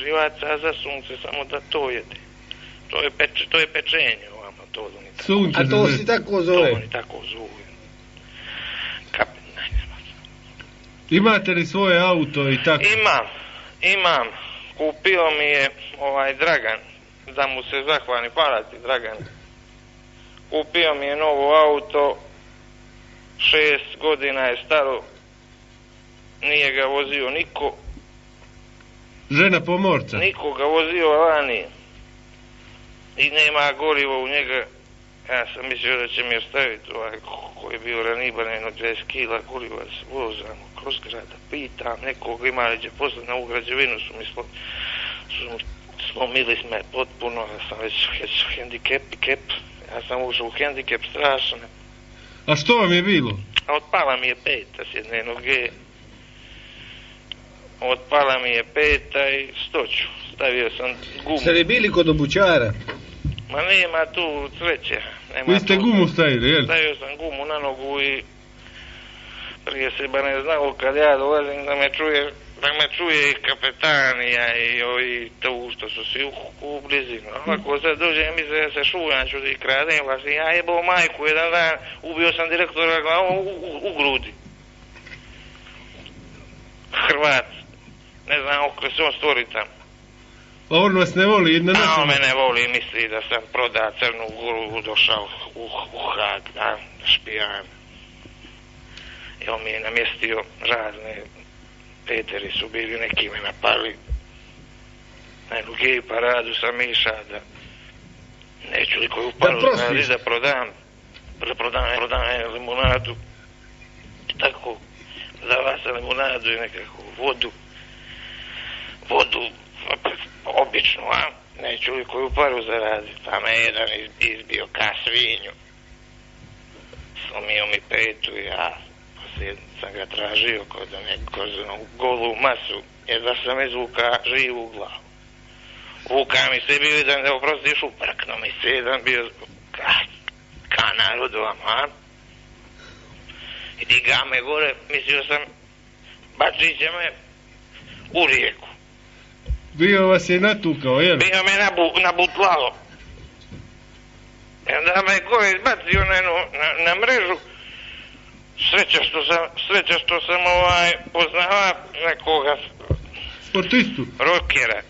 živaca, a za sunce samo da to jede. To je pečenje ovamo, to oni tako. Sunce, A to si tako zove? To oni tako zovu. Imate li svoje auto i tako? Imam. Kupio mi je Dragan, da mu se zahvalim, hvala ti Dragan. Kupio mi je novo auto, 6 godina je staro, nije ga vozio niko. Žena pomorca? Niko ga vozio lani i nema gorivo u njega. Ja sam mislio da će mi ostaviti koji je bio raniban, jedno 20 kila goriva, vozamo kroz grada, pitam nekog ima li će poslati na ovu građevinu, slomili smo je potpuno, ja sam već hendikep, ja sam ušao u hendikep strašno. A što vam je bilo? Otpala mi je peta s jedne noge, otpala mi je peta i stoću, stavio sam gumu. Ste li bili kod obućara? Ma nema tu sreće. Vi ste gumu stavili, jel? Stavio sam gumu na nogu i prije se ba ne znao kad ja dolazim da me čuje i kapetanija i ovi tu što su svi u blizinu. Ovako sad dođe mi se da se šujan ću i kradem vas i ja jebao majku jedan dan, ubio sam direktora glavom u grudi. Hrvat, ne znam okre se on stvori tamo. A on vas ne voli? A on me ne voli, misli da sam prodao Crnu Goru, došao u Hag, da, špijan. I on mi je namjestio razne, Peteri su bili, neki me napali. Na jednu gej paradu sam išao da neću li koju paru da prodam. Prodam limunadu. Tako, dava sam limunadu i nekakvu vodu. Obično, a? Neću li koju paru zaraziti. Pa me jedan izbio ka svinju. Slomio mi petu i ja poslije sam ga tražio kod neku golu masu, jer da sam izvuka živu glavu. Vuka mi se bili da ne oprostiš, uprkno mi se jedan bio ka narodu, a? I diga me gore, mislio sam bacit će me u rijeku. Bio vas je natukao, jel? Bio me nabutlalo. I onda me gore izbacio na mrežu. Sreća što sam poznava nekoga sportistu, rokera.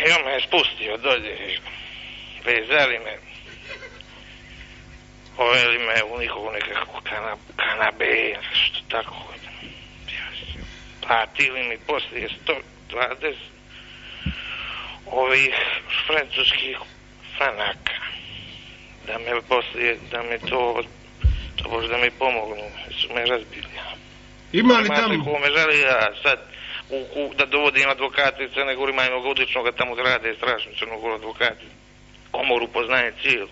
I on me je spustio dolje. Vezali me. Poveli me u njihovu nekakvu kanabe, što tako. Platili mi poslije 120 ovih francuskih franaka. Da me poslije, da mi to bože da mi pomognu, su me razbili. Ima li tamo? Ko me želi ja sad da dovodim advokata iz Crne Gore, ima jednog odličnoga tamo rade, strašno Crnu Goru advokati. Komoru poznaje cijelu.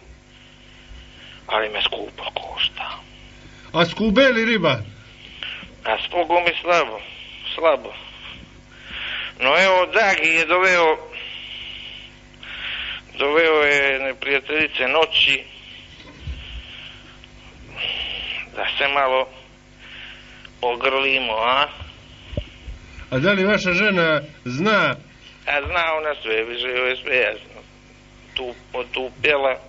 Ali me skupo košta. A skube li riba? A spogo mi slabo. No evo, Dagi je doveo je neprijateljice noći, da se malo ogrlimo, a? A da li vaša žena zna? A zna ona sve, više je sve jasno. Otupjela,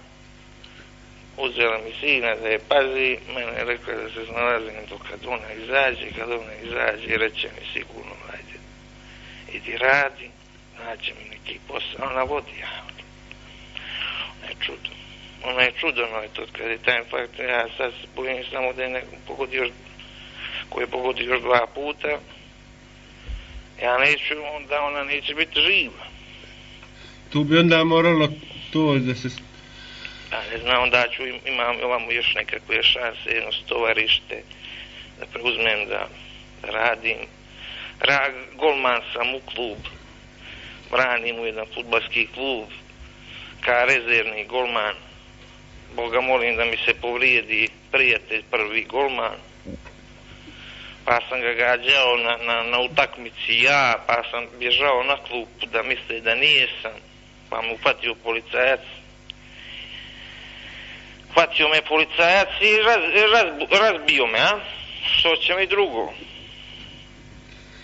uzela mi sina da je pazi, mene je rekla da se snalazim to kad ona izađe, reće mi sigurno, ajde, idi radi, nađe mi neki posao, ona vodi javno. Ona je čudo, no je to kad je taj infarkt, ja sad se bojim samo da je neko pogodio, koji je pogodio još 2 puta, ja neću, onda ona neće biti živa. Tu bi onda moralo to da se... Ja ne znam, onda imamo još nekakve šanse, jedno stovarište, da preuzmem, da radim. Golman sam u klub, branim u jedan fudbalski klub, ka rezervni golman. Boga molim da mi se povrijedi prijatelj prvi golman. Pa sam ga gađao na utakmici ja, pa sam bježao na klupu da misle da nijesam. Pa me uhvatio policajac. Hvatio me policajac i razbio me, a? Što će mi drugo?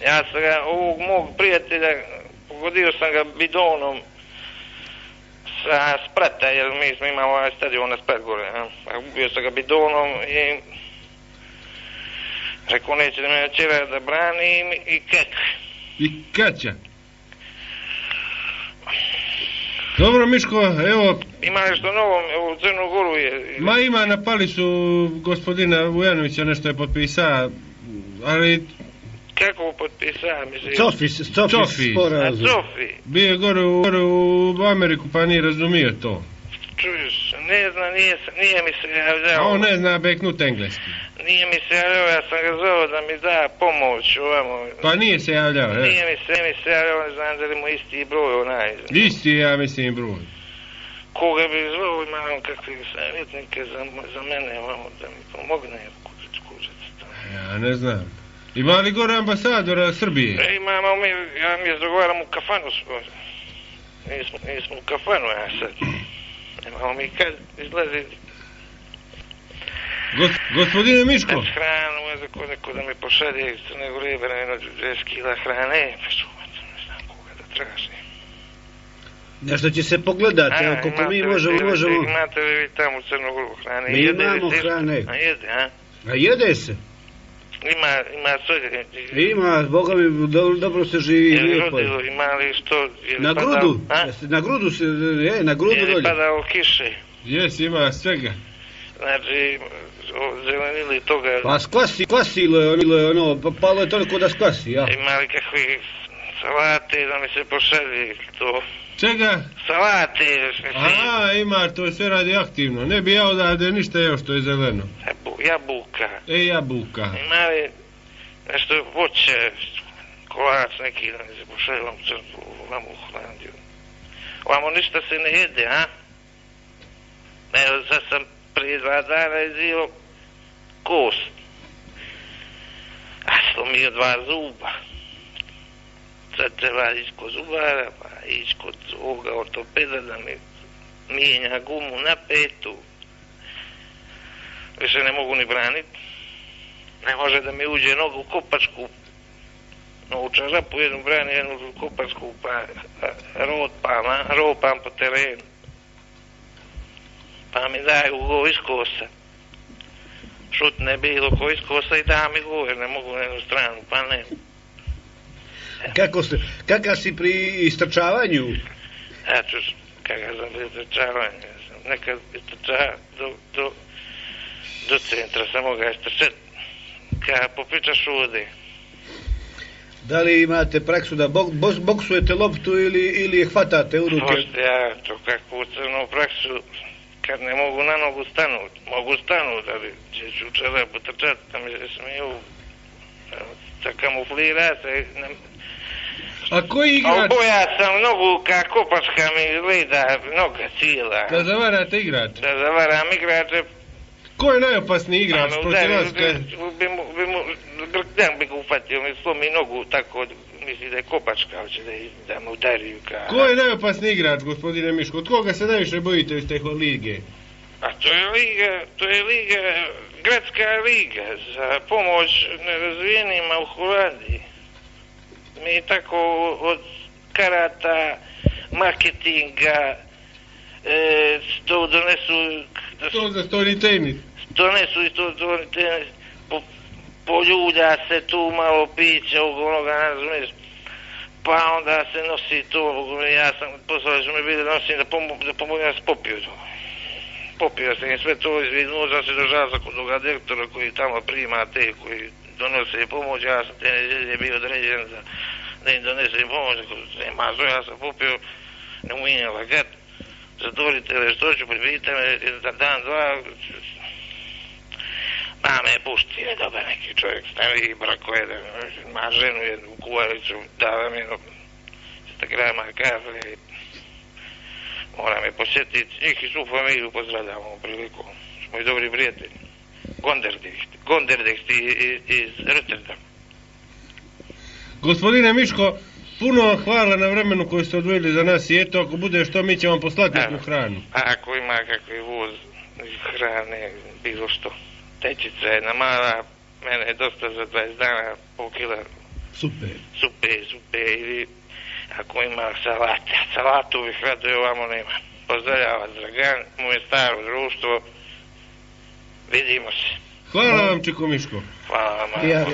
Ja sam ga, ovog mog prijatelja, vodio sam ga bidonom sa Sprata, jer mi smo imali ovaj stadion na Sprat gore, bio sam ga bidonom i rekao neće da me čera da branim i kak. I kaća. Dobro, Miško, evo... Ima nešto novo, evo u Crnu Goru je... Ma ima na Palisu gospodina Vujanovića nešto je potpisao, ali... Kako potpisao, mislim? Cofi. Sporazum. Cofi. Bio je gore u Ameriku pa nije razumio to. Čuješ, ne znam, nije mi se javljao. A on ne zna beknut engleski. Nije mi se javljao, ja sam ga zvao da mi da pomoć ovamo. Pa nije se javljao, he? Nije mi se javljao, ne znam da li mu isti broj onaj. Isti je, ja mislim, broj. Koga bi zvao, imam kakve savjetnike za mene, ovamo, da mi pomogne. Ja ne znam. Ima li gore ambasadora Srbije? Imamo mi, ja mi dogovaram u kafanu. Nismo u kafanu, ja sad. Imamo mi kad izlazi... Gospodine Miško? Hranu, neko da mi pošalje iz Crne Gore, jedno 10 kila hrane, pa što, ne znam koga da traži. Nešto će se pogledati, evo koliko mi možemo... Imate li vi tamo u Crnu Goru hrane? Mi imamo hrane. A jede, a? A jede se. Ima sve. Ima, Boga mi, dobro se živi. Je li rodilo, ima li što? Na grudu, na grudu se, na grudu dolje. Je li padao kiše? Jes, ima svega. Znači, zelenili toga... Pa skvasilo je ono, palo je toliko da skvasi, ja. Ima li kakvi salate da mi se pošalje to? Čega? Salate, mislim. Aha, ima, to je sve radioaktivno. Ne bi ja odavde ništa jeo što je zeleno. Jabuka. Jabuka. Ima li nešto voće, kolač neki da mi se pošalje vam u Holandiju. Ovamo ništa se ne jede, a? Evo, sad sam prije 2 dana izio kost. A slomio 2 zuba. Sad treba ići kod zubara, pa ići kod ovoga ortopeda da mi mijenja gumu na 5. Više ne mogu ni braniti. Ne može da mi uđe nogu u kopačku. U čarapu jednu brani, jednu kopačku, pa ropam po terenu. Pa mi daju go iz kosa. Šutne bilo ko iz kosa i da mi go, jer ne mogu na jednu stranu, pa ne. Kakav si pri istrčavanju? Ja ću, kakav sam pri istrčavanju. Nekad istrčava do centra, samo ga istrčati. Kada popričaš ovdje. Da li imate praksu da boksujete loptu ili je hvatate u ruke? Pošto ja to kakvu crnu praksu, kad ne mogu na nogu stanut, mogu stanut, ali ću u čarapu trčati, da mi se smiju, da kamuflira se. A koji igrač? Oboja sam nogu, ka kopačka mi izgleda, noga cijela. Da zavarate igrač? Da zavaram igrače. Ko je najopasniji igrač protiv vas? Grkdan bi ga ufatio, mi slomi nogu tako, misli da je kopačka, hoće da me udariju. Ko je najopasniji igrač, gospodine Miško? Od koga se najviše bojite iz te lige? A to je liga, gradska liga za pomoć nerazvijenima u Holandiji. Mi tako od karata, marketinga, to donesu... To za stoni tenis. Donesu i to tenis, poljulja se tu malo pića, onoga, ne razumiješ, pa onda se nosi to, ja sam poslao što mi bili da nosim da pomogu, ja sam popio to. Popio sam i sve to, izvinuo se držao kod toga direktora koji tamo prima te koji donose pomoć, ja sam te nedelje bio određen da im donesem pomoć, nema zove, ja sam popio, ne umijem lagat, zatvorite što ću, pribijte me, dan, 2, pa me pušti, je dobar neki čovjek, stariji brako jedan, ima ženu jednu kuvaricu, dala mi jedno 100 grama kafe, mora me posjetiti, njih i svu familiju pozdravljamo u priliku, smo i dobri prijatelji. Gonderdicht iz Rotterdama. Gospodine Miško, puno hvala na vremenu koje ste odvojili za nas i eto, ako bude što, mi ćemo vam poslati neku hranu. Ako ima kakvi voz hrane, bilo što. Tečica jedna mala, mene je dosta za 20 dana, pol kila. Super. Supe, ili ako ima salate. Salatu bih rado i ovamo nema. Pozdravljava Dragan, moje staro društvo. Vidimo se. Hvala vam, Čiko Miško. Hvala vam. Ja,